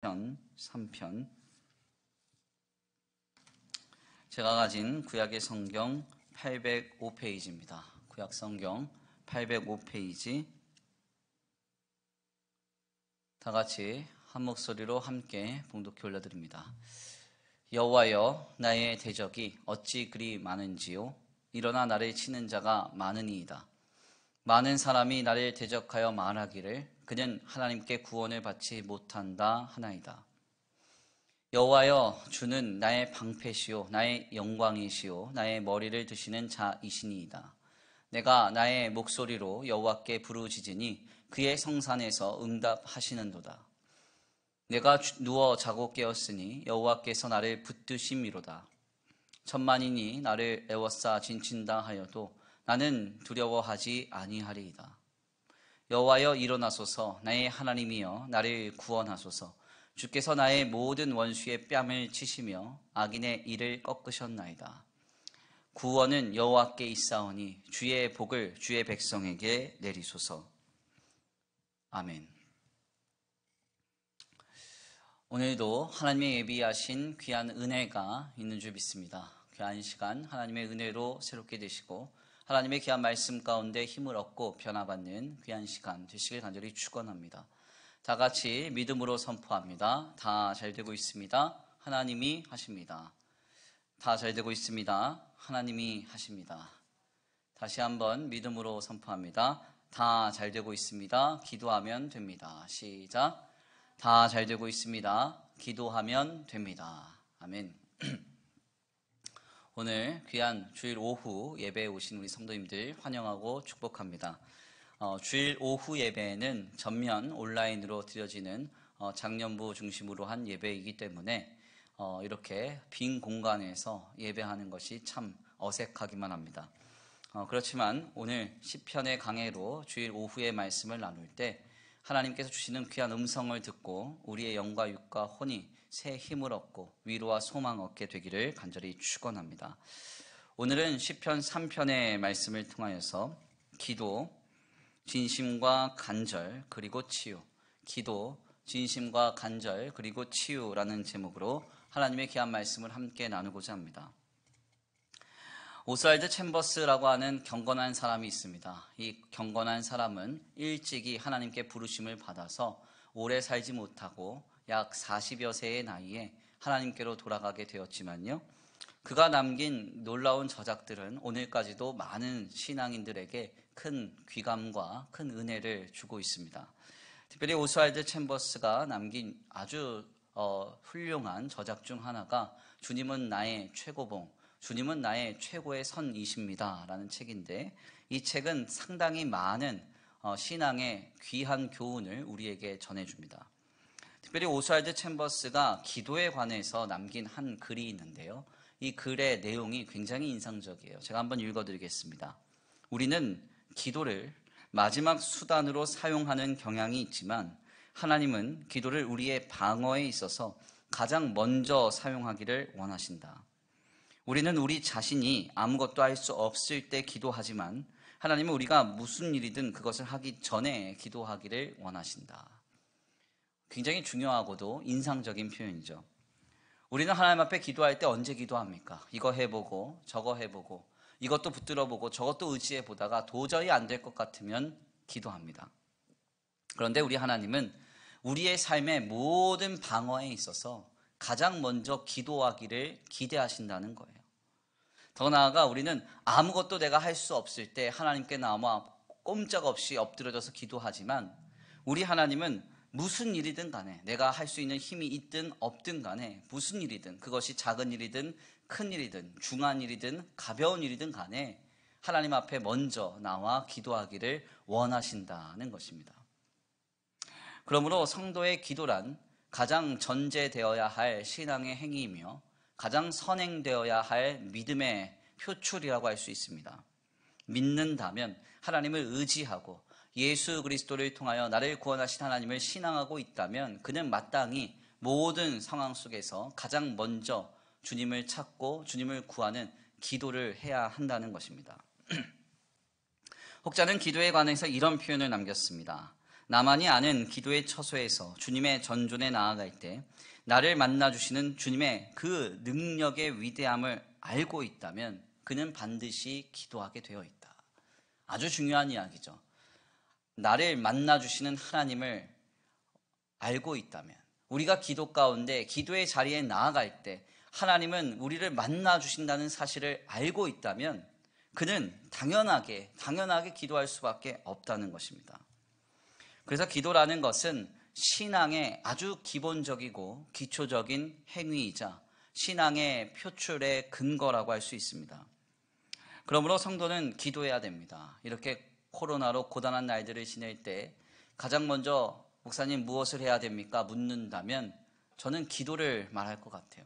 편 3편. 제가 가진 구약의 성경 805페이지입니다. 구약 성경 805페이지. 다 같이 한 목소리로 함께 봉독해 올려드립니다. 여호와여, 나의 대적이 어찌 그리 많은지요? 일어나 나를 치는 자가 많으니이다. 많은 사람이 나를 대적하여 말하기를 그는 하나님께 구원을 받지 못한다 하나이다. 여호와여, 주는 나의 방패시요 나의 영광이시요 나의 머리를 드시는 자이시니이다. 내가 나의 목소리로 여호와께 부르짖으니 그의 성산에서 응답하시는도다. 내가 누워 자고 깨었으니 여호와께서 나를 붙드심이로다. 천만인이 나를 애워싸 진친다 하여도 나는 두려워하지 아니하리이다. 여호와여, 일어나소서. 나의 하나님이여, 나를 구원하소서. 주께서 나의 모든 원수의 뺨을 치시며 악인의 이를 꺾으셨나이다. 구원은 여호와께 있사오니 주의 복을 주의 백성에게 내리소서. 아멘. 오늘도 하나님의 예비하신 귀한 은혜가 있는 줄 믿습니다. 귀한 시간 하나님의 은혜로 새롭게 되시고 하나님의 귀한 말씀 가운데 힘을 얻고 변화받는 귀한 시간 되시길 간절히 축원합니다. 다 같이 믿음으로 선포합니다. 다 잘 되고 있습니다. 하나님이 하십니다. 다 잘 되고 있습니다. 하나님이 하십니다. 다시 한번 믿음으로 선포합니다. 다 잘 되고 있습니다. 기도하면 됩니다. 시작. 다 잘 되고 있습니다. 기도하면 됩니다. 아멘. 오늘 귀한 주일 오후 예배에 오신 우리 성도님들 환영하고 축복합니다. 주일 오후 예배는 전면 온라인으로 드려지는 장년부 중심으로 한 예배이기 때문에 이렇게 빈 공간에서 예배하는 것이 참 어색하기만 합니다. 그렇지만 오늘 시편의 강해로 주일 오후의 말씀을 나눌 때 하나님께서 주시는 귀한 음성을 듣고 우리의 영과 육과 혼이 새 힘을 얻고 위로와 소망 얻게 되기를 간절히 축원합니다. 오늘은 시편 3편의 말씀을 통하여서 기도, 진심과 간절, 그리고 치유. 기도, 진심과 간절, 그리고 치유라는 제목으로 하나님의 귀한 말씀을 함께 나누고자 합니다. 오스왈드 챔버스라고 하는 경건한 사람이 있습니다. 이 경건한 사람은 일찍이 하나님께 부르심을 받아서 오래 살지 못하고 약 40여 세의 나이에 하나님께로 돌아가게 되었지만요, 그가 남긴 놀라운 저작들은 오늘까지도 많은 신앙인들에게 큰 귀감과 큰 은혜를 주고 있습니다. 특별히 오스왈드 챔버스가 남긴 아주 훌륭한 저작 중 하나가 주님은 나의 최고봉, 주님은 나의 최고의 선이십니다 라는 책인데, 이 책은 상당히 많은 신앙의 귀한 교훈을 우리에게 전해줍니다. 특별히 오스왈드 챔버스가 기도에 관해서 남긴 한 글이 있는데요, 이 글의 내용이 굉장히 인상적이에요. 제가 한번 읽어드리겠습니다. 우리는 기도를 마지막 수단으로 사용하는 경향이 있지만 하나님은 기도를 우리의 방어에 있어서 가장 먼저 사용하기를 원하신다. 우리는 우리 자신이 아무것도 할 수 없을 때 기도하지만 하나님은 우리가 무슨 일이든 그것을 하기 전에 기도하기를 원하신다. 굉장히 중요하고도 인상적인 표현이죠. 우리는 하나님 앞에 기도할 때 언제 기도합니까? 이거 해보고 저거 해보고 이것도 붙들어보고 저것도 의지해보다가 도저히 안 될 것 같으면 기도합니다. 그런데 우리 하나님은 우리의 삶의 모든 방어에 있어서 가장 먼저 기도하기를 기대하신다는 거예요. 더 나아가 우리는 아무것도 내가 할 수 없을 때 하나님께 나와 꼼짝없이 엎드려져서 기도하지만 우리 하나님은 무슨 일이든 간에 내가 할 수 있는 힘이 있든 없든 간에 무슨 일이든, 그것이 작은 일이든 큰 일이든 중한 일이든 가벼운 일이든 간에 하나님 앞에 먼저 나와 기도하기를 원하신다는 것입니다. 그러므로 성도의 기도란 가장 전제되어야 할 신앙의 행위이며 가장 선행되어야 할 믿음의 표출이라고 할 수 있습니다. 믿는다면, 하나님을 의지하고 예수 그리스도를 통하여 나를 구원하신 하나님을 신앙하고 있다면 그는 마땅히 모든 상황 속에서 가장 먼저 주님을 찾고 주님을 구하는 기도를 해야 한다는 것입니다. 혹자는 기도에 관해서 이런 표현을 남겼습니다. 나만이 아는 기도의 처소에서 주님의 전존에 나아갈 때 나를 만나주시는 주님의 그 능력의 위대함을 알고 있다면 그는 반드시 기도하게 되어 있다. 아주 중요한 이야기죠. 나를 만나주시는 하나님을 알고 있다면, 우리가 기도 가운데 기도의 자리에 나아갈 때 하나님은 우리를 만나주신다는 사실을 알고 있다면 그는 당연하게 기도할 수밖에 없다는 것입니다. 그래서 기도라는 것은 신앙의 아주 기본적이고 기초적인 행위이자 신앙의 표출의 근거라고 할 수 있습니다. 그러므로 성도는 기도해야 됩니다. 이렇게 코로나로 고단한 날들을 지낼 때 가장 먼저 목사님 무엇을 해야 됩니까? 묻는다면 저는 기도를 말할 것 같아요.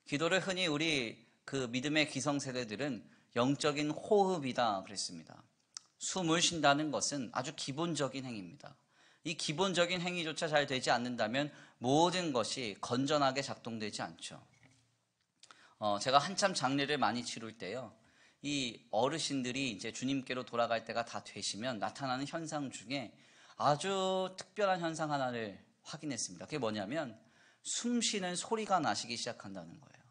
기도를 흔히 우리 그 믿음의 기성세대들은 영적인 호흡이다 그랬습니다. 숨을 쉰다는 것은 아주 기본적인 행위입니다. 이 기본적인 행위조차 잘 되지 않는다면 모든 것이 건전하게 작동되지 않죠. 제가 한참 장례를 많이 치룰 때요, 이 어르신들이 이제 주님께로 돌아갈 때가 다 되시면 나타나는 현상 중에 아주 특별한 현상 하나를 확인했습니다. 그게 뭐냐면 숨 쉬는 소리가 나시기 시작한다는 거예요.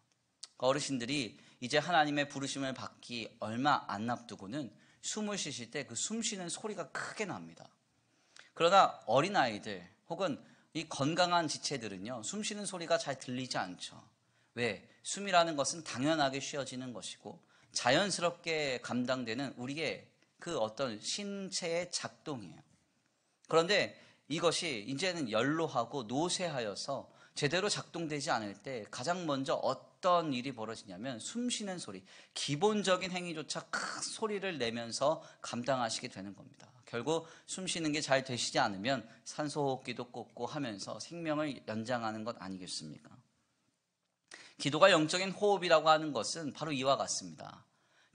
어르신들이 이제 하나님의 부르심을 받기 얼마 안 앞두고는 숨을 쉬실 때 그 숨 쉬는 소리가 크게 납니다. 그러나 어린아이들 혹은 이 건강한 지체들은요, 숨 쉬는 소리가 잘 들리지 않죠. 왜? 숨이라는 것은 당연하게 쉬어지는 것이고 자연스럽게 감당되는 우리의 그 어떤 신체의 작동이에요. 그런데 이것이 이제는 연로하고 노쇠하여서 제대로 작동되지 않을 때 가장 먼저 어떤 일이 벌어지냐면 숨 쉬는 소리, 기본적인 행위조차 큰 소리를 내면서 감당하시게 되는 겁니다. 결국 숨 쉬는 게 잘 되시지 않으면 산소호흡기도 꽂고 하면서 생명을 연장하는 것 아니겠습니까? 기도가 영적인 호흡이라고 하는 것은 바로 이와 같습니다.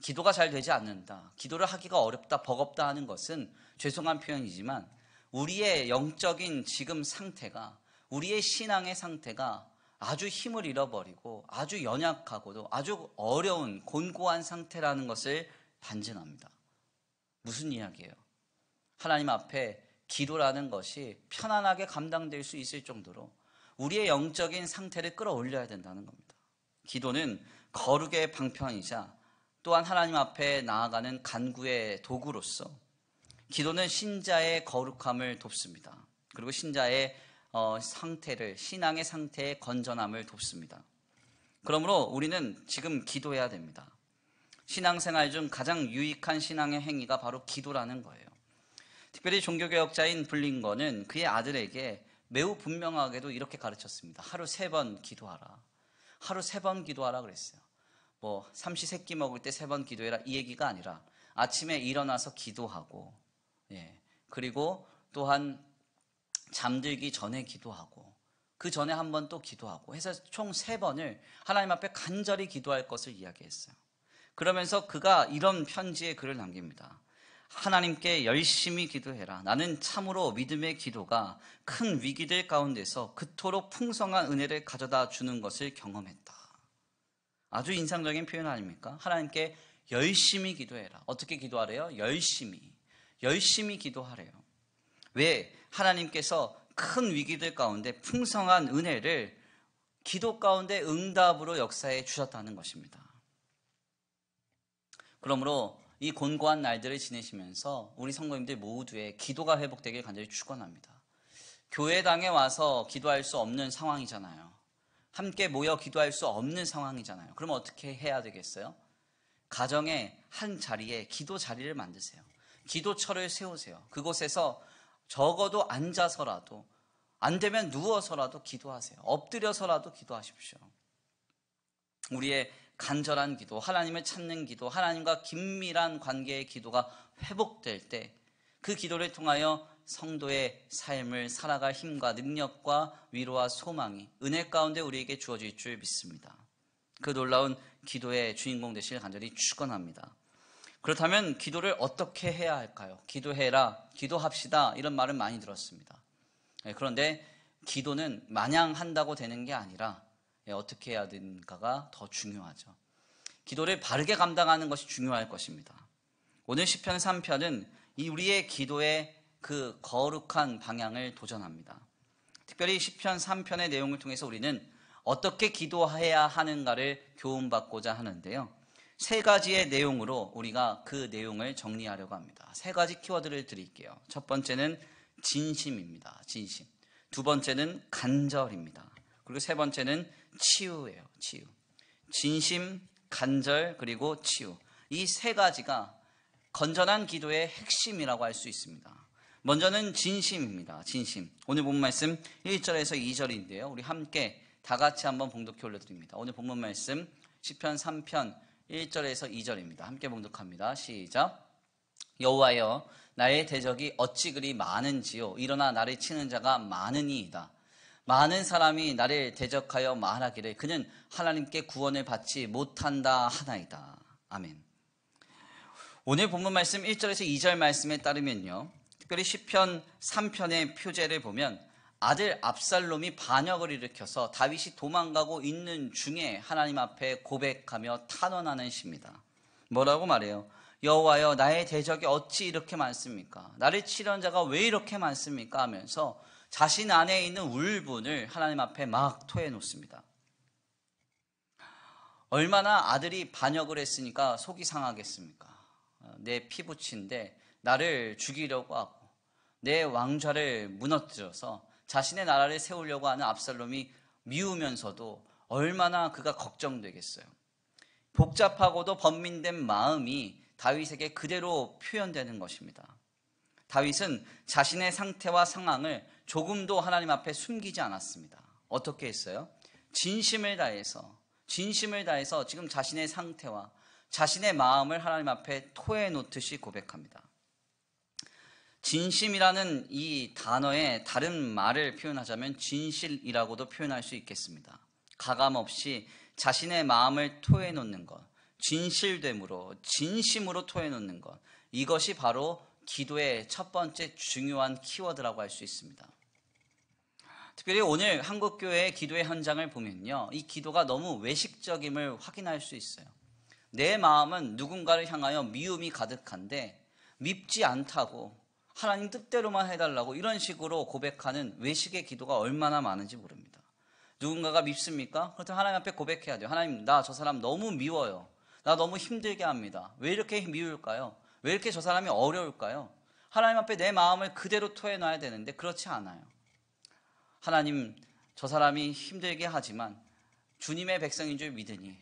기도가 잘 되지 않는다, 기도를 하기가 어렵다, 버겁다 하는 것은 죄송한 표현이지만 우리의 영적인 지금 상태가, 우리의 신앙의 상태가 아주 힘을 잃어버리고 아주 연약하고도 아주 어려운 곤고한 상태라는 것을 반증합니다. 무슨 이야기예요? 하나님 앞에 기도라는 것이 편안하게 감당될 수 있을 정도로 우리의 영적인 상태를 끌어올려야 된다는 겁니다. 기도는 거룩의 방편이자 또한 하나님 앞에 나아가는 간구의 도구로서 기도는 신자의 거룩함을 돕습니다. 그리고 신자의 상태를, 신앙의 상태의 건전함을 돕습니다. 그러므로 우리는 지금 기도해야 됩니다. 신앙생활 중 가장 유익한 신앙의 행위가 바로 기도라는 거예요. 특별히 종교개혁자인 블링건은 그의 아들에게 매우 분명하게도 이렇게 가르쳤습니다. 하루 3번 기도하라. 하루 3번 기도하라 그랬어요. 뭐 삼시세끼 먹을 때 3번 기도해라 이 얘기가 아니라 아침에 일어나서 기도하고, 그리고 또한 잠들기 전에 기도하고 그 전에 한 번 또 기도하고 해서 총 3번을 하나님 앞에 간절히 기도할 것을 이야기했어요. 그러면서 그가 이런 편지에 글을 남깁니다. 하나님께 열심히 기도해라. 나는 참으로 믿음의 기도가 큰 위기들 가운데서 그토록 풍성한 은혜를 가져다 주는 것을 경험했다. 아주 인상적인 표현 아닙니까? 하나님께 열심히 기도해라. 어떻게 기도하래요? 열심히 기도하래요. 왜? 하나님께서 큰 위기들 가운데 풍성한 은혜를 기도 가운데 응답으로 역사해 주셨다는 것입니다. 그러므로 이 곤고한 날들을 지내시면서 우리 성도님들 모두의 기도가 회복되길 간절히 축원합니다. 교회당에 와서 기도할 수 없는 상황이잖아요. 함께 모여 기도할 수 없는 상황이잖아요. 그럼 어떻게 해야 되겠어요? 가정의 한 자리에 기도 자리를 만드세요. 기도처를 세우세요. 그곳에서 적어도 앉아서라도, 안 되면 누워서라도 기도하세요. 엎드려서라도 기도하십시오. 우리의 간절한 기도, 하나님을 찾는 기도, 하나님과 긴밀한 관계의 기도가 회복될 때 그 기도를 통하여 성도의 삶을 살아갈 힘과 능력과 위로와 소망이 은혜 가운데 우리에게 주어질 줄 믿습니다. 그 놀라운 기도의 주인공 되시길 간절히 축원합니다. 그렇다면 기도를 어떻게 해야 할까요? 기도해라, 기도합시다 이런 말은 많이 들었습니다. 그런데 기도는 마냥 한다고 되는 게 아니라 어떻게 해야 되는가가 더 중요하죠. 기도를 바르게 감당하는 것이 중요할 것입니다. 오늘 시편 3편은 이 우리의 기도의 그 거룩한 방향을 도전합니다. 특별히 시편 3편의 내용을 통해서 우리는 어떻게 기도해야 하는가를 교훈받고자 하는데요. 세 가지의 내용으로 우리가 그 내용을 정리하려고 합니다. 세 가지 키워드를 드릴게요. 첫 번째는 진심입니다. 진심. 두 번째는 간절입니다. 그리고 세 번째는 치유예요. 치유. 진심, 간절, 그리고 치유. 이 세 가지가 건전한 기도의 핵심이라고 할 수 있습니다. 먼저는 진심입니다. 진심. 오늘 본문 말씀 1절에서 2절인데요. 우리 함께 다 같이 한번 봉독해 올려드립니다. 오늘 본문 말씀 시편 3편 1절에서 2절입니다. 함께 봉독합니다. 시작. 여호와여, 나의 대적이 어찌 그리 많은지요. 일어나 나를 치는 자가 많으니이다. 많은 사람이 나를 대적하여 말하기를 그는 하나님께 구원을 받지 못한다 하나이다. 아멘. 오늘 본문 말씀 1절에서 2절 말씀에 따르면요, 특별히 시편 3편의 표제를 보면 아들 압살롬이 반역을 일으켜서 다윗이 도망가고 있는 중에 하나님 앞에 고백하며 탄원하는 시입니다. 뭐라고 말해요? 여호와여, 나의 대적이 어찌 이렇게 많습니까? 나를 치려는 자가 왜 이렇게 많습니까? 하면서 자신 안에 있는 울분을 하나님 앞에 막 토해놓습니다. 얼마나 아들이 반역을 했으니까 속이 상하겠습니까? 내 피부친데 나를 죽이려고 하고 내 왕좌를 무너뜨려서 자신의 나라를 세우려고 하는 압살롬이 미우면서도 얼마나 그가 걱정되겠어요. 복잡하고도 번민된 마음이 다윗에게 그대로 표현되는 것입니다. 다윗은 자신의 상태와 상황을 조금도 하나님 앞에 숨기지 않았습니다. 어떻게 했어요? 진심을 다해서 지금 자신의 상태와 자신의 마음을 하나님 앞에 토해놓듯이 고백합니다. 진심이라는 이 단어의 다른 말을 표현하자면 진실이라고도 표현할 수 있겠습니다. 가감없이 자신의 마음을 토해놓는 것, 진실됨으로, 진심으로 토해놓는 것, 이것이 바로 기도의 첫 번째 중요한 키워드라고 할 수 있습니다. 특별히 오늘 한국교회의 기도의 현장을 보면요, 이 기도가 너무 외식적임을 확인할 수 있어요. 내 마음은 누군가를 향하여 미움이 가득한데 밉지 않다고 하나님 뜻대로만 해달라고 이런 식으로 고백하는 외식의 기도가 얼마나 많은지 모릅니다. 누군가가 밉습니까? 그렇다면 하나님 앞에 고백해야 돼요. 하나님, 나 저 사람 너무 미워요. 나 너무 힘들게 합니다. 왜 이렇게 미울까요? 왜 이렇게 저 사람이 어려울까요? 하나님 앞에 내 마음을 그대로 토해놔야 되는데 그렇지 않아요. 하나님, 저 사람이 힘들게 하지만 주님의 백성인 줄 믿으니,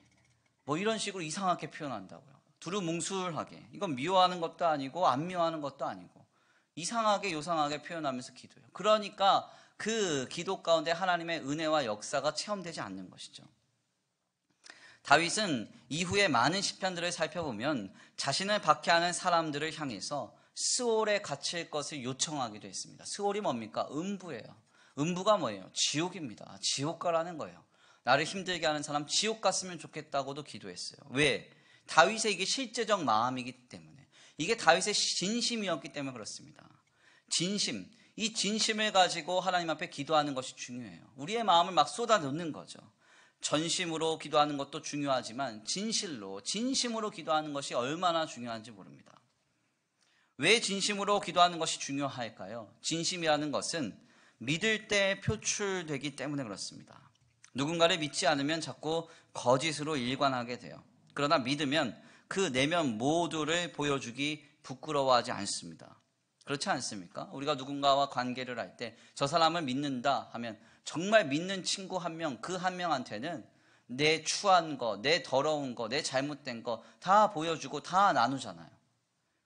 뭐 이런 식으로 이상하게 표현한다고요. 두루뭉술하게. 이건 미워하는 것도 아니고 안 미워하는 것도 아니고 이상하게 요상하게 표현하면서 기도해요. 그러니까 그 기도 가운데 하나님의 은혜와 역사가 체험되지 않는 것이죠. 다윗은 이후에 많은 시편들을 살펴보면 자신을 박해하는 사람들을 향해서 스올에 갇힐 것을 요청하기도 했습니다. 스올이 뭡니까? 음부예요. 음부가 뭐예요? 지옥입니다. 지옥가라는 거예요. 나를 힘들게 하는 사람 지옥 갔으면 좋겠다고도 기도했어요. 왜? 다윗의 이게 실제적 마음이기 때문에, 이게 다윗의 진심이었기 때문에 그렇습니다. 진심, 이 진심을 가지고 하나님 앞에 기도하는 것이 중요해요. 우리의 마음을 막 쏟아놓는 거죠. 전심으로 기도하는 것도 중요하지만 진심으로 기도하는 것이 얼마나 중요한지 모릅니다. 왜 진심으로 기도하는 것이 중요할까요? 진심이라는 것은 믿을 때 표출되기 때문에 그렇습니다. 누군가를 믿지 않으면 자꾸 거짓으로 일관하게 돼요. 그러나 믿으면 그 내면 모두를 보여주기 부끄러워하지 않습니다. 그렇지 않습니까? 우리가 누군가와 관계를 할 때 저 사람을 믿는다 하면 정말 믿는 친구 한 명, 그 한 명한테는 내 추한 거, 내 더러운 거, 내 잘못된 거 다 보여주고 다 나누잖아요.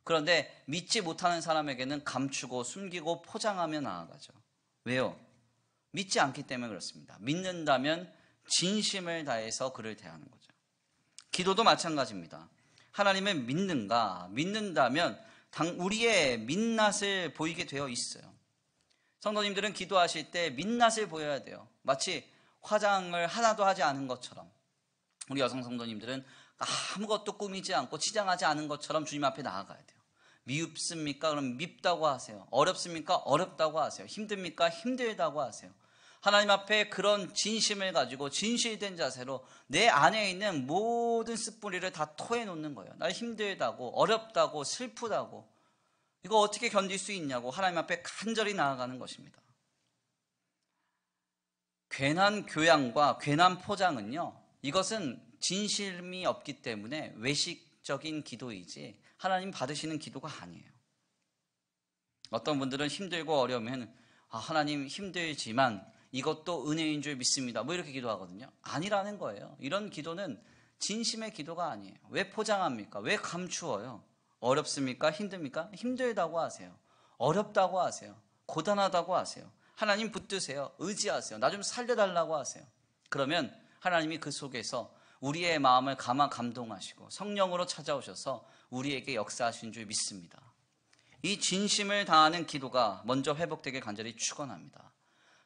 그런데 믿지 못하는 사람에게는 감추고 숨기고 포장하며 나아가죠. 왜요? 믿지 않기 때문에 그렇습니다. 믿는다면 진심을 다해서 그를 대하는 거죠. 기도도 마찬가지입니다. 하나님을 믿는다면 우리의 민낯을 보이게 되어 있어요. 성도님들은 기도하실 때 민낯을 보여야 돼요. 마치 화장을 하나도 하지 않은 것처럼, 우리 여성 성도님들은 아무것도 꾸미지 않고 치장하지 않은 것처럼 주님 앞에 나아가야 돼요. 미흡습니까? 그럼 밉다고 하세요. 어렵습니까? 어렵다고 하세요. 힘듭니까? 힘들다고 하세요. 하나님 앞에 그런 진심을 가지고 진실된 자세로 내 안에 있는 모든 습뿌리를 다 토해놓는 거예요. 날 힘들다고, 어렵다고, 슬프다고, 이거 어떻게 견딜 수 있냐고 하나님 앞에 간절히 나아가는 것입니다. 괜한 교양과 괜한 포장은요, 이것은 진심이 없기 때문에 외식적인 기도이지 하나님 받으시는 기도가 아니에요. 어떤 분들은 힘들고 어려우면 하나님 힘들지만 이것도 은혜인 줄 믿습니다, 뭐 이렇게 기도하거든요. 아니라는 거예요. 이런 기도는 진심의 기도가 아니에요. 왜 포장합니까? 왜 감추어요? 어렵습니까? 힘듭니까? 힘들다고 하세요. 어렵다고 하세요. 고단하다고 하세요. 하나님 붙드세요. 의지하세요. 나 좀 살려달라고 하세요. 그러면 하나님이 그 속에서 우리의 마음을 감동하시고 성령으로 찾아오셔서 우리에게 역사하신 줄 믿습니다. 이 진심을 다하는 기도가 먼저 회복되길 간절히 축원합니다.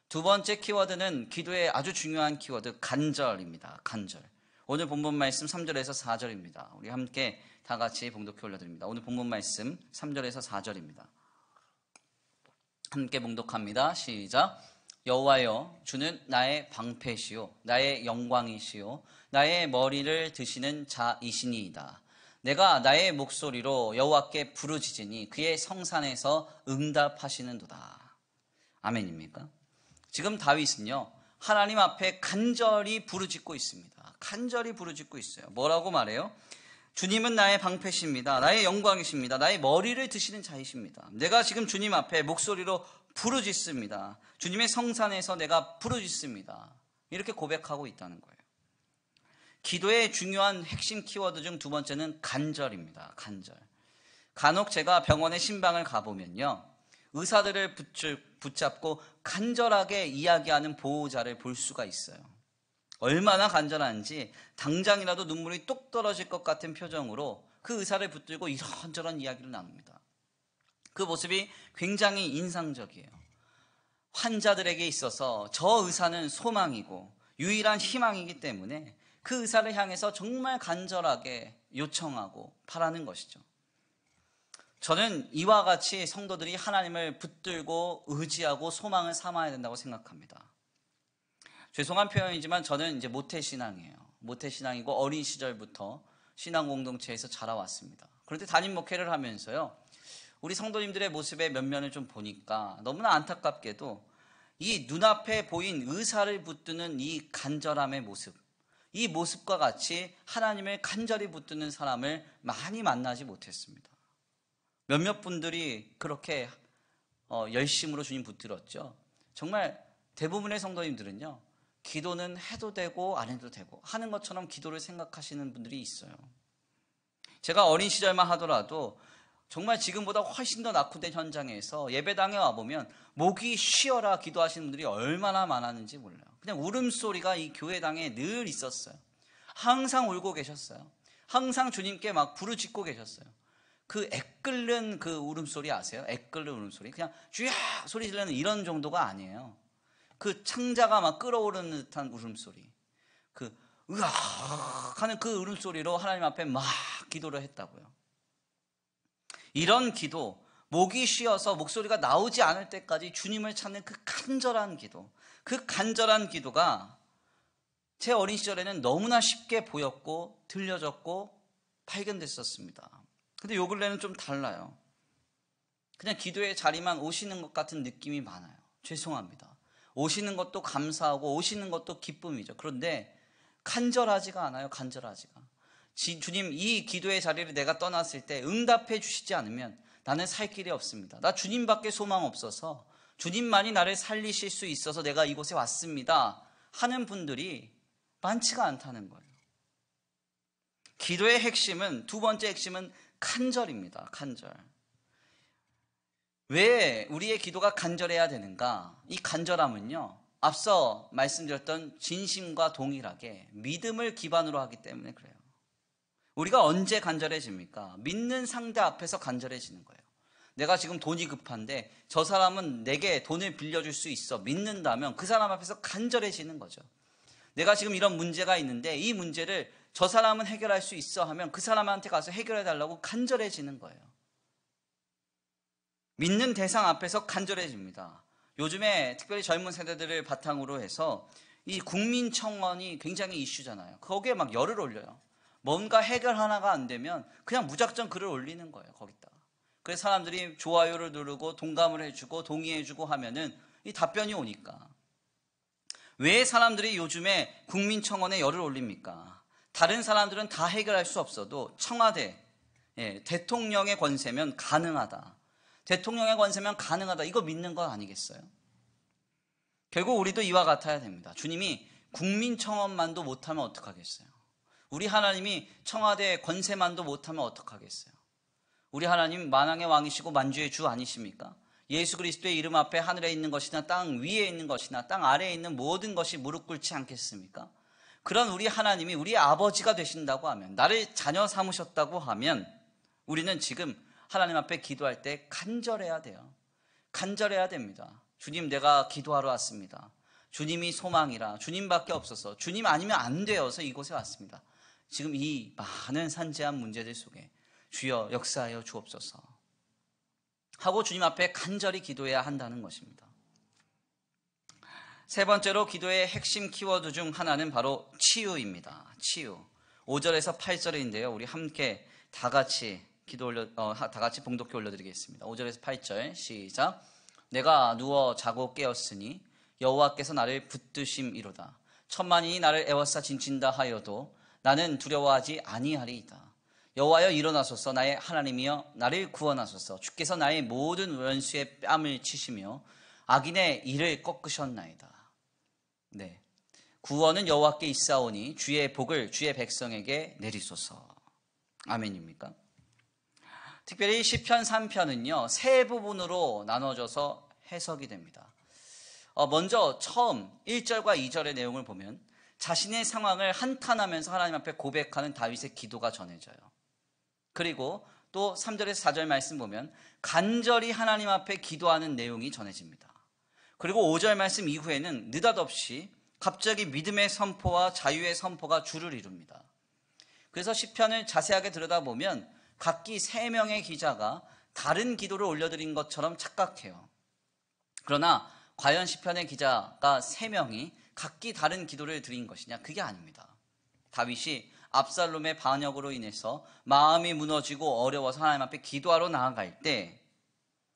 두 번째 키워드는 기도의 아주 중요한 키워드, 간절입니다. 간절. 오늘 본문 말씀 3절에서 4절입니다. 우리 함께 다 같이 봉독해 올려드립니다. 오늘 본문 말씀 3절에서 4절입니다. 함께 봉독합니다. 시작. 여호와여, 주는 나의 방패시요 나의 영광이시요 나의 머리를 드시는 자이시니이다. 내가 나의 목소리로 여호와께 부르짖으니 그의 성산에서 응답하시는도다. 아멘입니까? 지금 다윗은요, 하나님 앞에 간절히 부르짖고 있습니다. 간절히 부르짖고 있어요. 뭐라고 말해요? 주님은 나의 방패십니다. 나의 영광이십니다. 나의 머리를 드시는 자이십니다. 내가 지금 주님 앞에 목소리로 부르짖습니다. 주님의 성산에서 내가 부르짖습니다. 이렇게 고백하고 있다는 거예요. 기도의 중요한 핵심 키워드 중 두 번째는 간절입니다. 간절. 간혹 제가 병원에 신방을 가보면요, 의사들을 붙잡고 간절하게 이야기하는 보호자를 볼 수가 있어요. 얼마나 간절한지 당장이라도 눈물이 뚝 떨어질 것 같은 표정으로 그 의사를 붙들고 이런저런 이야기를 나눕니다. 그 모습이 굉장히 인상적이에요. 환자들에게 있어서 저 의사는 소망이고 유일한 희망이기 때문에 그 의사를 향해서 정말 간절하게 요청하고 바라는 것이죠. 저는 이와 같이 성도들이 하나님을 붙들고 의지하고 소망을 삼아야 된다고 생각합니다. 죄송한 표현이지만 저는 이제 모태신앙이에요. 모태신앙이고 어린 시절부터 신앙 공동체에서 자라왔습니다. 그런데 담임 목회를 하면서요, 우리 성도님들의 모습의 면면을 좀 보니까 너무나 안타깝게도 이 눈앞에 보인 의사를 붙드는 이 간절함의 모습, 이 모습과 같이 하나님을 간절히 붙드는 사람을 많이 만나지 못했습니다. 몇몇 분들이 그렇게 열심으로 주님 붙들었죠. 정말 대부분의 성도님들은요, 기도는 해도 되고 안 해도 되고 하는 것처럼 기도를 생각하시는 분들이 있어요. 제가 어린 시절만 하더라도 정말 지금보다 훨씬 더 낙후된 현장에서 예배당에 와보면 목이 쉬어라 기도하시는 분들이 얼마나 많았는지 몰라요. 그냥 울음소리가 이 교회당에 늘 있었어요. 항상 울고 계셨어요. 항상 주님께 막 부르짖고 계셨어요. 그 애끓는 그 울음소리 아세요? 애끓는 울음소리. 그냥 쥐야 소리 지르는 이런 정도가 아니에요. 그 창자가 막 끓어오르는 듯한 울음소리, 그 으악 하는 그 울음소리로 하나님 앞에 막 기도를 했다고요. 이런 기도, 목이 쉬어서 목소리가 나오지 않을 때까지 주님을 찾는 그 간절한 기도, 그 간절한 기도가 제 어린 시절에는 너무나 쉽게 보였고 들려졌고 발견됐었습니다. 근데 요 근래는 좀 달라요. 그냥 기도의 자리만 오시는 것 같은 느낌이 많아요. 죄송합니다. 오시는 것도 감사하고 오시는 것도 기쁨이죠. 그런데 간절하지가 않아요. 간절하지가. 주님, 이 기도의 자리를 내가 떠났을 때 응답해 주시지 않으면 나는 살 길이 없습니다. 나 주님밖에 소망 없어서 주님만이 나를 살리실 수 있어서 내가 이곳에 왔습니다 하는 분들이 많지가 않다는 거예요. 기도의 핵심은, 두 번째 핵심은 간절입니다. 간절. 왜 우리의 기도가 간절해야 되는가? 이 간절함은요, 앞서 말씀드렸던 진심과 동일하게 믿음을 기반으로 하기 때문에 그래요. 우리가 언제 간절해집니까? 믿는 상대 앞에서 간절해지는 거예요. 내가 지금 돈이 급한데 저 사람은 내게 돈을 빌려줄 수 있어 믿는다면 그 사람 앞에서 간절해지는 거죠. 내가 지금 이런 문제가 있는데 이 문제를 저 사람은 해결할 수 있어 하면 그 사람한테 가서 해결해 달라고 간절해지는 거예요. 믿는 대상 앞에서 간절해집니다. 요즘에 특별히 젊은 세대들을 바탕으로 해서 이 국민청원이 굉장히 이슈잖아요. 거기에 막 열을 올려요. 뭔가 해결 하나가 안 되면 그냥 무작정 글을 올리는 거예요. 거기다가. 그래서 사람들이 좋아요를 누르고 동감을 해주고 동의해주고 하면은 이 답변이 오니까. 왜 사람들이 요즘에 국민청원에 열을 올립니까? 다른 사람들은 다 해결할 수 없어도 청와대, 대통령의 권세면 가능하다. 대통령의 권세면 가능하다. 이거 믿는 건 아니겠어요? 결국 우리도 이와 같아야 됩니다. 주님이 국민청원만도 못하면 어떡하겠어요? 우리 하나님이 청와대 권세만도 못하면 어떡하겠어요? 우리 하나님 만왕의 왕이시고 만주의 주 아니십니까? 예수 그리스도의 이름 앞에 하늘에 있는 것이나 땅 위에 있는 것이나 땅 아래에 있는 모든 것이 무릎 꿇지 않겠습니까? 그런 우리 하나님이 우리 아버지가 되신다고 하면, 나를 자녀 삼으셨다고 하면 우리는 지금 하나님 앞에 기도할 때 간절해야 돼요. 간절해야 됩니다. 주님, 내가 기도하러 왔습니다. 주님이 소망이라, 주님밖에 없어서, 주님 아니면 안 되어서 이곳에 왔습니다. 지금 이 많은 산재한 문제들 속에 주여 역사하여 주옵소서 하고 주님 앞에 간절히 기도해야 한다는 것입니다. 세 번째로 기도의 핵심 키워드 중 하나는 바로 치유입니다. 치유. 5절에서 8절인데요. 우리 함께 다 같이 다 같이 봉독해 올려드리겠습니다. 5절에서 8절 시작. 내가 누워 자고 깨었으니 여호와께서 나를 붙드심이로다. 천만인이 나를 애워싸 진친다 하여도 나는 두려워하지 아니하리이다. 여호와여 일어나소서. 나의 하나님이여 나를 구원하소서. 주께서 나의 모든 원수의 뺨을 치시며 악인의 이를 꺾으셨나이다. 네, 구원은 여호와께 있사오니 주의 복을 주의 백성에게 내리소서. 아멘입니까? 특별히 시편 3편은요 세 부분으로 나눠져서 해석이 됩니다. 먼저 처음 1절과 2절의 내용을 보면 자신의 상황을 한탄하면서 하나님 앞에 고백하는 다윗의 기도가 전해져요. 그리고 또 3절에서 4절 말씀 보면 간절히 하나님 앞에 기도하는 내용이 전해집니다. 그리고 5절 말씀 이후에는 느닷없이 갑자기 믿음의 선포와 자유의 선포가 주를 이룹니다. 그래서 시편을 자세하게 들여다보면 각기 3명의 기자가 다른 기도를 올려드린 것처럼 착각해요. 그러나 과연 시편의 기자가 3명이 각기 다른 기도를 드린 것이냐? 그게 아닙니다. 다윗이 압살롬의 반역으로 인해서 마음이 무너지고 어려워서 하나님 앞에 기도하러 나아갈 때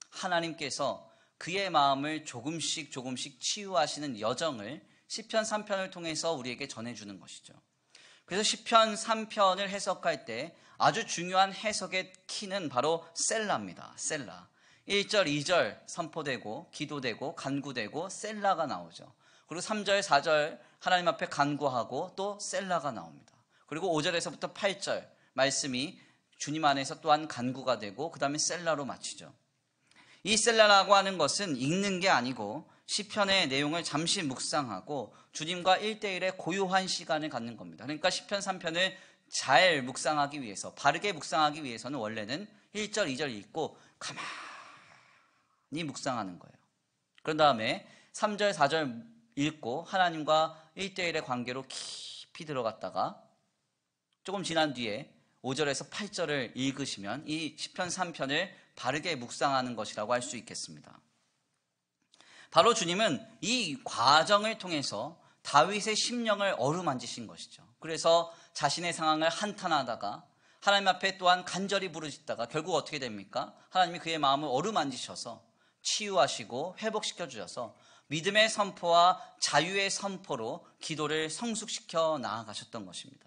하나님께서 그의 마음을 조금씩 치유하시는 여정을 시편 3편을 통해서 우리에게 전해주는 것이죠. 그래서 시편 3편을 해석할 때 아주 중요한 해석의 키는 바로 셀라입니다. 셀라. 1절, 2절 선포되고 기도되고 간구되고 셀라가 나오죠. 그리고 3절, 4절 하나님 앞에 간구하고 또 셀라가 나옵니다. 그리고 5절에서부터 8절 말씀이 주님 안에서 또한 간구가 되고 그 다음에 셀라로 마치죠. 이 셀라라고 하는 것은 읽는 게 아니고 시편의 내용을 잠시 묵상하고 주님과 1대1의 고요한 시간을 갖는 겁니다. 그러니까 시편 3편을 잘 묵상하기 위해서, 바르게 묵상하기 위해서는 원래는 1절, 2절 읽고 가만히 묵상하는 거예요. 그런 다음에 3절, 4절 읽고 하나님과 1대1의 관계로 깊이 들어갔다가 조금 지난 뒤에 5절에서 8절을 읽으시면 이 시편 3편을 바르게 묵상하는 것이라고 할 수 있겠습니다. 바로 주님은 이 과정을 통해서 다윗의 심령을 어루만지신 것이죠. 그래서 자신의 상황을 한탄하다가 하나님 앞에 또한 간절히 부르짖다가 결국 어떻게 됩니까? 하나님이 그의 마음을 어루만지셔서 치유하시고 회복시켜 주셔서 믿음의 선포와 자유의 선포로 기도를 성숙시켜 나아가셨던 것입니다.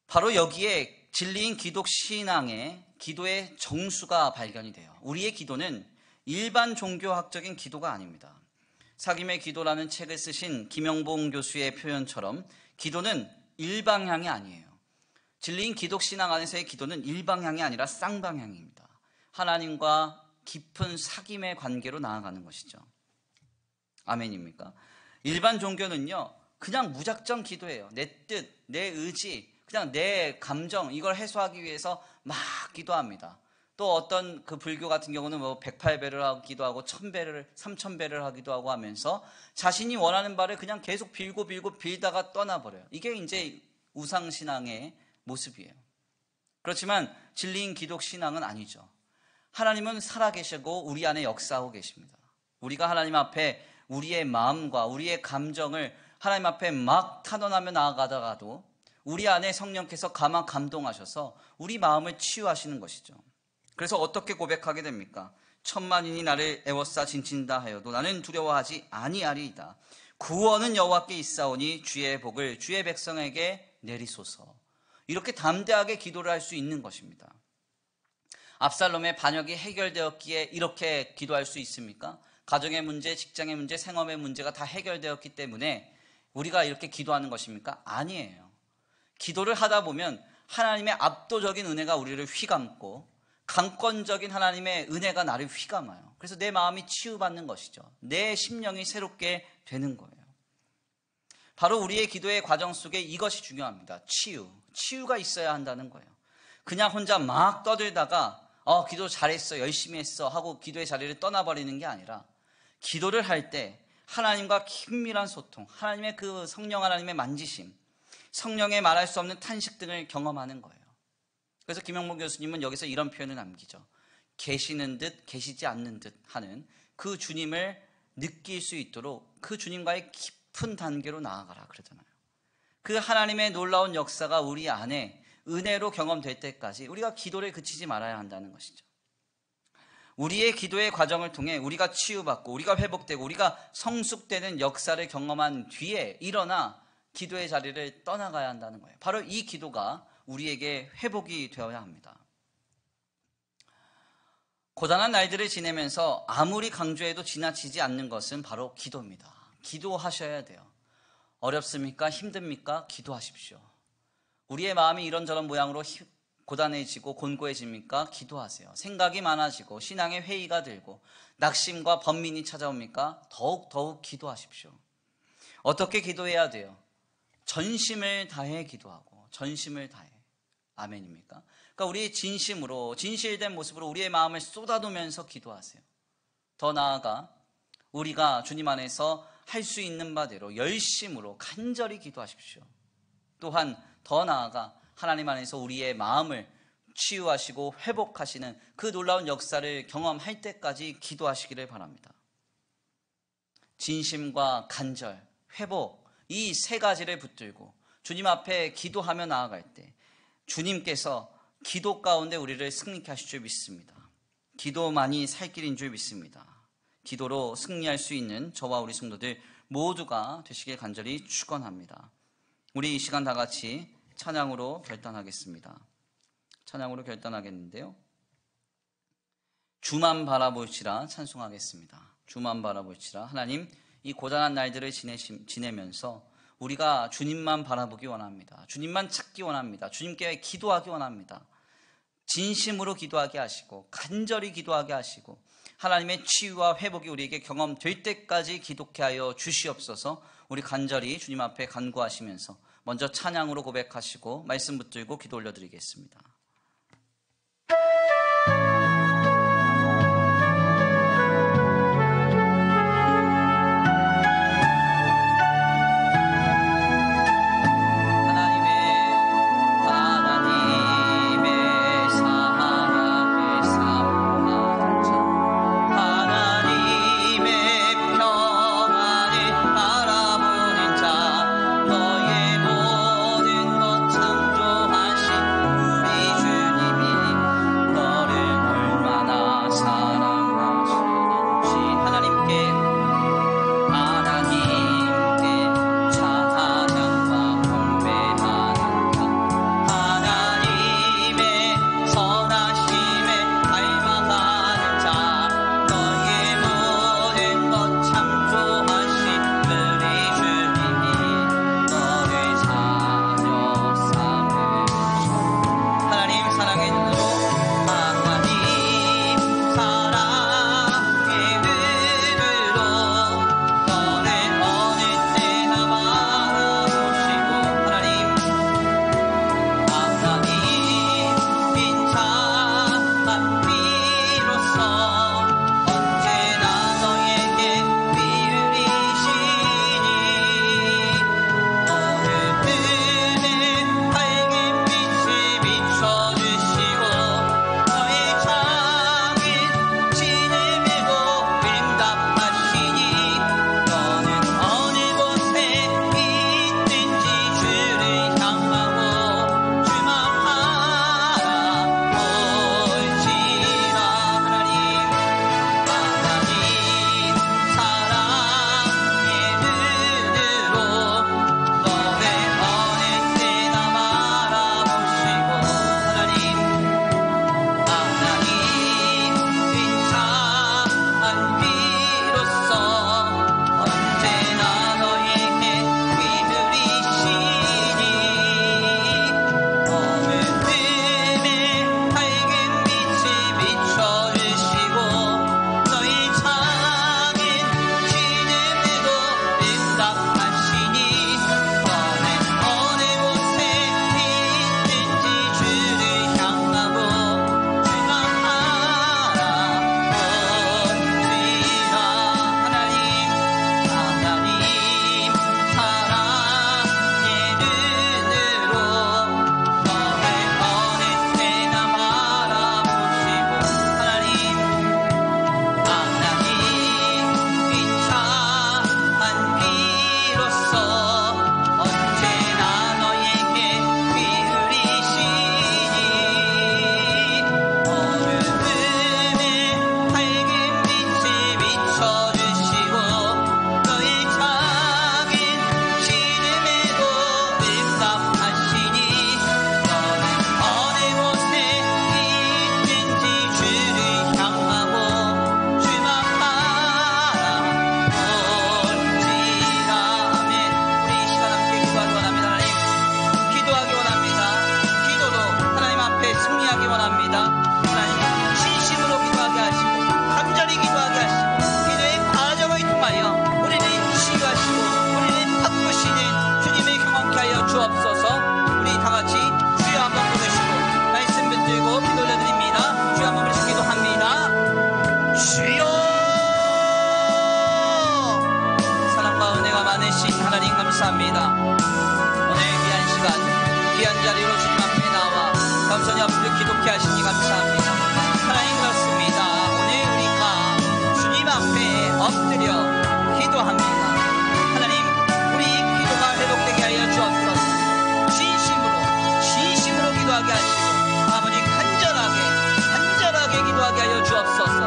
바로 여기에 진리인 기독 신앙의 기도의 정수가 발견이 돼요. 우리의 기도는 일반 종교학적인 기도가 아닙니다. 사김의 기도라는 책을 쓰신 김영봉 교수의 표현처럼 기도는 일방향이 아니에요. 진리인 기독 신앙 안에서의 기도는 일방향이 아니라 쌍방향입니다. 하나님과 깊은 사귐의 관계로 나아가는 것이죠. 아멘입니까? 일반 종교는요 그냥 무작정 기도해요. 내 뜻, 내 의지, 그냥 내 감정 이걸 해소하기 위해서 막 기도합니다. 또 어떤 그 불교 같은 경우는 108배를 하기도 하고 1000배를 3000배를 하기도 하고 하면서 자신이 원하는 바를 그냥 계속 빌고 빌다가 떠나버려요. 이게 이제 우상신앙의 모습이에요. 그렇지만 진리인 기독신앙은 아니죠. 하나님은 살아계시고 우리 안에 역사하고 계십니다. 우리가 하나님 앞에 우리의 마음과 우리의 감정을 하나님 앞에 막 탄원하며 나아가다가도 우리 안에 성령께서 가만 감동하셔서 우리 마음을 치유하시는 것이죠. 그래서 어떻게 고백하게 됩니까? 천만인이 나를 애워싸 진친다 하여도 나는 두려워하지 아니하리이다. 구원은 여호와께 있사오니 주의 복을 주의 백성에게 내리소서. 이렇게 담대하게 기도를 할 수 있는 것입니다. 압살롬의 반역이 해결되었기에 이렇게 기도할 수 있습니까? 가정의 문제, 직장의 문제, 생업의 문제가 다 해결되었기 때문에 우리가 이렇게 기도하는 것입니까? 아니에요. 기도를 하다 보면 하나님의 압도적인 은혜가 우리를 휘감고 강권적인 하나님의 은혜가 나를 휘감아요. 그래서 내 마음이 치유받는 것이죠. 내 심령이 새롭게 되는 거예요. 바로 우리의 기도의 과정 속에 이것이 중요합니다. 치유가 있어야 한다는 거예요. 그냥 혼자 막 떠들다가 기도 잘했어, 열심히 했어 하고 기도의 자리를 떠나버리는 게 아니라 기도를 할 때 하나님과 긴밀한 소통, 하나님의 그 성령 하나님의 만지심, 성령의 말할 수 없는 탄식 등을 경험하는 거예요. 그래서 김영목 교수님은 여기서 이런 표현을 남기죠. 계시는 듯 계시지 않는 듯 하는 그 주님을 느낄 수 있도록 그 주님과의 깊은 단계로 나아가라 그러잖아요. 그 하나님의 놀라운 역사가 우리 안에 은혜로 경험될 때까지 우리가 기도를 그치지 말아야 한다는 것이죠. 우리의 기도의 과정을 통해 우리가 치유받고 우리가 회복되고 우리가 성숙되는 역사를 경험한 뒤에 일어나 기도의 자리를 떠나가야 한다는 거예요. 바로 이 기도가 우리에게 회복이 되어야 합니다. 고단한 날들을 지내면서 아무리 강조해도 지나치지 않는 것은 바로 기도입니다. 기도하셔야 돼요. 어렵습니까? 힘듭니까? 기도하십시오. 우리의 마음이 이런저런 모양으로 고단해지고 곤고해집니까? 기도하세요. 생각이 많아지고 신앙의 회의가 들고 낙심과 번민이 찾아옵니까? 더욱 기도하십시오. 어떻게 기도해야 돼요? 전심을 다해 기도하고 전심을 다해. 아멘입니까? 그러니까 우리 진심으로 진실된 모습으로 우리의 마음을 쏟아놓으면서 기도하세요. 더 나아가 우리가 주님 안에서 할 수 있는 바대로 열심으로 간절히 기도하십시오. 또한 더 나아가 하나님 안에서 우리의 마음을 치유하시고 회복하시는 그 놀라운 역사를 경험할 때까지 기도하시기를 바랍니다. 진심과 간절, 회복, 이 세 가지를 붙들고 주님 앞에 기도하며 나아갈 때 주님께서 기도 가운데 우리를 승리케 하실 줄 믿습니다. 기도만이 살 길인 줄 믿습니다. 기도로 승리할 수 있는 저와 우리 성도들 모두가 되시길 간절히 축원합니다. 우리 이 시간 다 같이 찬양으로 결단하겠습니다. 찬양으로 결단하겠는데요. 주만 바라볼지라 찬송하겠습니다. 주만 바라볼지라. 하나님, 이 고단한 날들을 지내면서 우리가 주님만 바라보기 원합니다. 주님만 찾기 원합니다. 주님께 기도하기 원합니다. 진심으로 기도하게 하시고 간절히 기도하게 하시고 하나님의 치유와 회복이 우리에게 경험될 때까지 기도케 하여 주시옵소서. 우리 간절히 주님 앞에 간구하시면서 먼저 찬양으로 고백하시고 말씀 붙들고 기도 올려드리겠습니다. 너의 모든 것 창조하신 우리 계신 하나님 감사합니다. 오늘 귀한 시간, 귀한 자리로 주님 앞에 나와 겸손히 엎드려 기도케 하시니 감사합니다. 하나님 그렇습니다. 오늘 우리가 주님 앞에 엎드려 기도합니다. 하나님, 우리 기도가 회복되게 하여 주옵소서. 진심으로 기도하게 하시고 아버지 간절하게 기도하게 하여 주옵소서.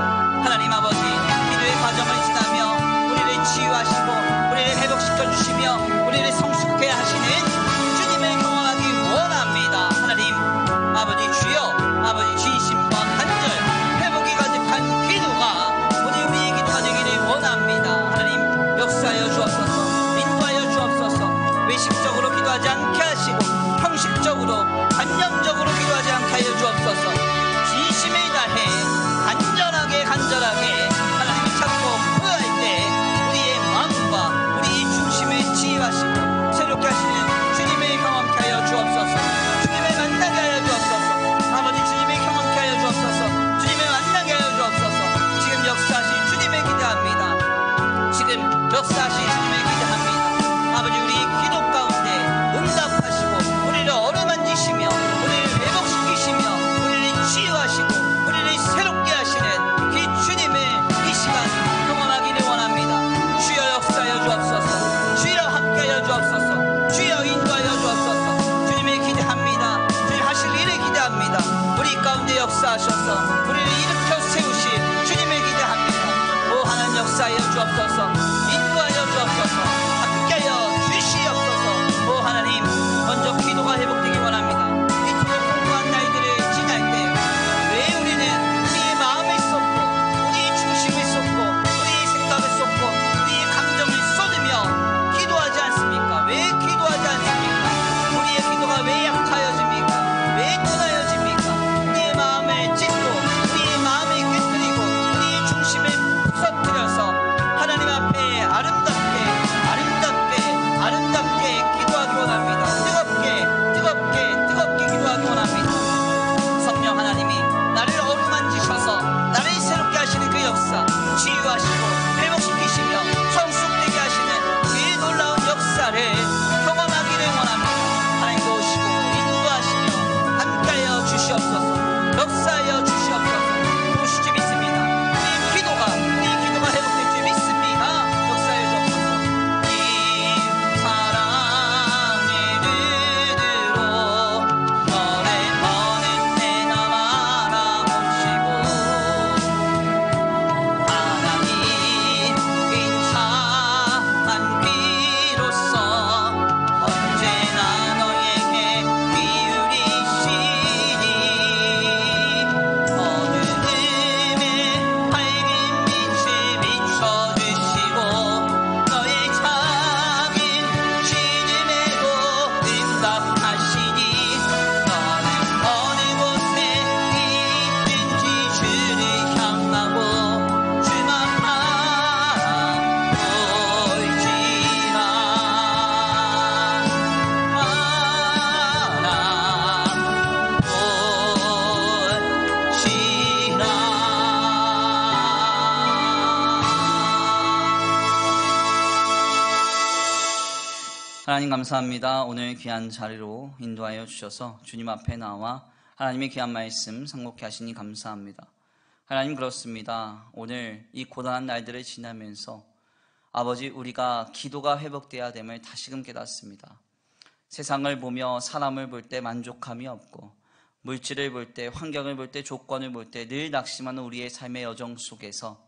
하나님 아버지, 기도의 과정을 지나며 우리를 치유하시고 우리를 회복시켜 주시며 우리를 성숙케 하시는 주님을 경험하기 원합니다. 하나님 아버지, 주여 아버지, 진심과 간절 회복이 가득한 기도가 오늘 우리의 기도가 되기를 원합니다. 하나님 역사하여 주옵소서. 인도하여 주옵소서. 외식적으로 기도하지 않게 하시고 형식적으로 관념적으로 기도하지 않게 하여 주옵소서. 진심을 다해 간절하게 하나님이 찾고 구할 때 우리의 마음과 우리의 중심을 치유하시고 새롭게 하시는 주님을 경험케 하여 주옵소서. 주님을 만나게 하여 주옵소서. 아버지, 주님을 경험케 하여 주옵소서. 주님을 만나게 하여 주옵소서. 지금 역사하신 주님을 기대합니다. 지금 역사하신 주님을 기대합니다. 아버지, 우리 기도 가운데 응답하시고 우리를 어루만지시며 우리를 회복시키시며 우리를 치유하시고 우리를 새롭게 하시는 그 주님을 이 시간 경험하기를 원합니다. 주여 역사하여 주옵소서. 주여 함께하여 주옵소서. 주여 인도하여 주옵소서. 주님을 기대합니다. 주님 하실 일을 기대합니다. 우리 가운데 역사하셔서 우리를 일으켜 세우실 주님을 기대합니다. 오 하나님, 역사하여 주옵소서. 인도하여 주옵소서. 함께하여 주시옵소서. 오 하나님, 먼저 기도가 회복되기 원합니다. 이 기도 공부한 날들을 지날 때 왜 우리는 우리의 마음을 쏟고 우리의 중심을 쏟고 우리의 생각을 쏟고 우리의 감정을 쏟으며 기도하지 않습니까? 왜 기도하지 않습니까? 우리의 기도가 왜 약하여집니까? 왜 떠나여집니까? 우리의 마음을 찢고 우리의 마음을 깨뜨리고 우리의 중심을 부서뜨려서 하나님 앞에 아름답게 기도하기 원합니다. 뜨겁게 기도하기 원합니다. 성령 하나님이 나를 어루만지셔서 나를 새롭게 하시는 그 역사, 치유하시고 회복시키시며 성숙되게 하시는 그 놀라운 역사를 경험하기를 원합니다. 하나님 도우시고 인도하시며 함께하여 주시옵소서. 역사하여 주시옵소서. 도우실 줄 믿습니다. 우리 기도가 회복될 줄 믿습니다. 역사하여 주옵소서. 이 사랑의 눈으로 너를 어느 때나 바라보시고 하나님 인자한 귀로서 언제나 너에게 기울이시니 어두움에 밝은 빛을 비춰주시고 너의 작은 신음에도 응답하시니 너는 어느 곳에 있든지 주를 향하고 주만 하나님 감사합니다. 오늘 귀한 자리로 인도하여 주셔서 주님 앞에 나와 하나님의 귀한 말씀 상고케 하시니 감사합니다. 하나님 그렇습니다. 오늘 이 고단한 날들을 지나면서 아버지, 우리가 기도가 회복돼야 됨을 다시금 깨닫습니다. 세상을 보며 사람을 볼 때 만족함이 없고 물질을 볼 때, 환경을 볼 때, 조건을 볼 때 늘 낙심하는 우리의 삶의 여정 속에서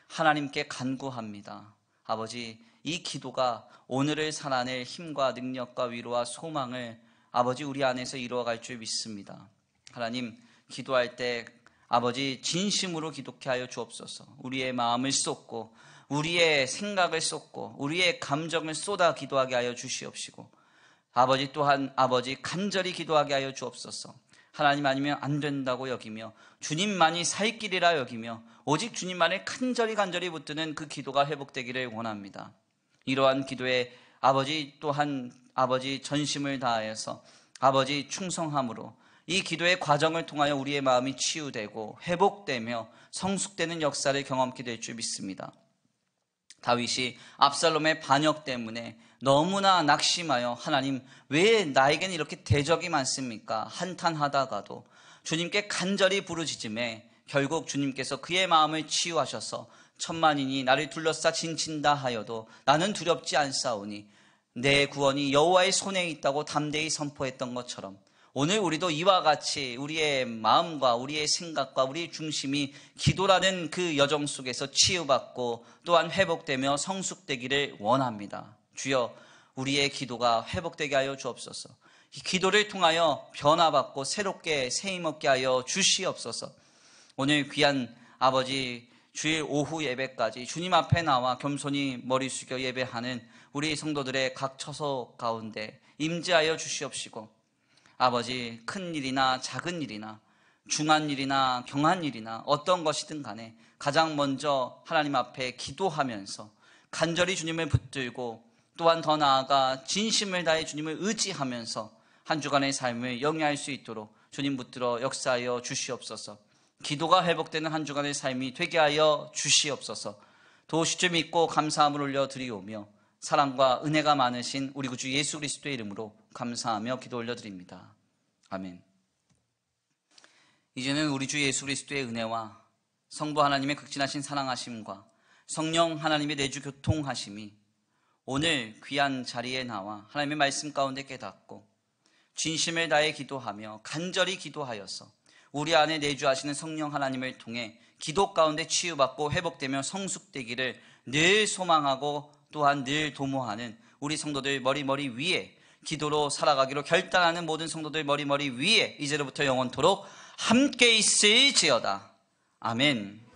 하나님께 간구합니다. 아버지, 이 기도가 오늘을 살아낼 힘과 능력과 위로와 소망을 아버지 우리 안에서 이루어갈 줄 믿습니다. 하나님, 기도할 때 아버지 진심으로 기도케 하여 주옵소서. 우리의 마음을 쏟고 우리의 생각을 쏟고 우리의 감정을 쏟아 기도하게 하여 주시옵시고 아버지 또한 아버지 간절히 기도하게 하여 주옵소서. 하나님 아니면 안 된다고 여기며 주님만이 살 길이라 여기며 오직 주님만을 간절히 붙드는 그 기도가 회복되기를 원합니다. 이러한 기도에 아버지 또한 아버지 전심을 다하여서 아버지 충성함으로 이 기도의 과정을 통하여 우리의 마음이 치유되고 회복되며 성숙되는 역사를 경험케 될 줄 믿습니다. 다윗이 압살롬의 반역 때문에 너무나 낙심하여 하나님 왜 나에게는 이렇게 대적이 많습니까? 한탄하다가도 주님께 간절히 부르짖음에 결국 주님께서 그의 마음을 치유하셔서 천만인이 나를 둘러싸 진친다 하여도 나는 두렵지 않사오니 내 구원이 여호와의 손에 있다고 담대히 선포했던 것처럼 오늘 우리도 이와 같이 우리의 마음과 우리의 생각과 우리의 중심이 기도라는 그 여정 속에서 치유받고 또한 회복되며 성숙되기를 원합니다. 주여 우리의 기도가 회복되게 하여 주옵소서. 이 기도를 통하여 변화받고 새롭게 새힘없게 하여 주시옵소서. 오늘 귀한 아버지 주일 오후 예배까지 주님 앞에 나와 겸손히 머리 숙여 예배하는 우리 성도들의 각 처소 가운데 임재하여 주시옵시고 아버지 큰 일이나 작은 일이나 중한 일이나 경한 일이나 어떤 것이든 간에 가장 먼저 하나님 앞에 기도하면서 간절히 주님을 붙들고 또한 더 나아가 진심을 다해 주님을 의지하면서 한 주간의 삶을 영위할 수 있도록 주님 붙들어 역사하여 주시옵소서. 기도가 회복되는 한 주간의 삶이 되게 하여 주시옵소서. 도우실 믿고 감사함을 올려드리오며 사랑과 은혜가 많으신 우리 구주 예수 그리스도의 이름으로 감사하며 기도 올려드립니다. 아멘. 이제는 우리 주 예수 그리스도의 은혜와 성부 하나님의 극진하신 사랑하심과 성령 하나님의 내주 교통하심이 오늘 귀한 자리에 나와 하나님의 말씀 가운데 깨닫고 진심을 다해 기도하며 간절히 기도하여서 우리 안에 내주하시는 성령 하나님을 통해 기도 가운데 치유받고 회복되며 성숙되기를 늘 소망하고 또한 늘 도모하는 우리 성도들 머리 위에 기도로 살아가기로 결단하는 모든 성도들 머리 위에 이제로부터 영원토록 함께 있을지어다. 아멘.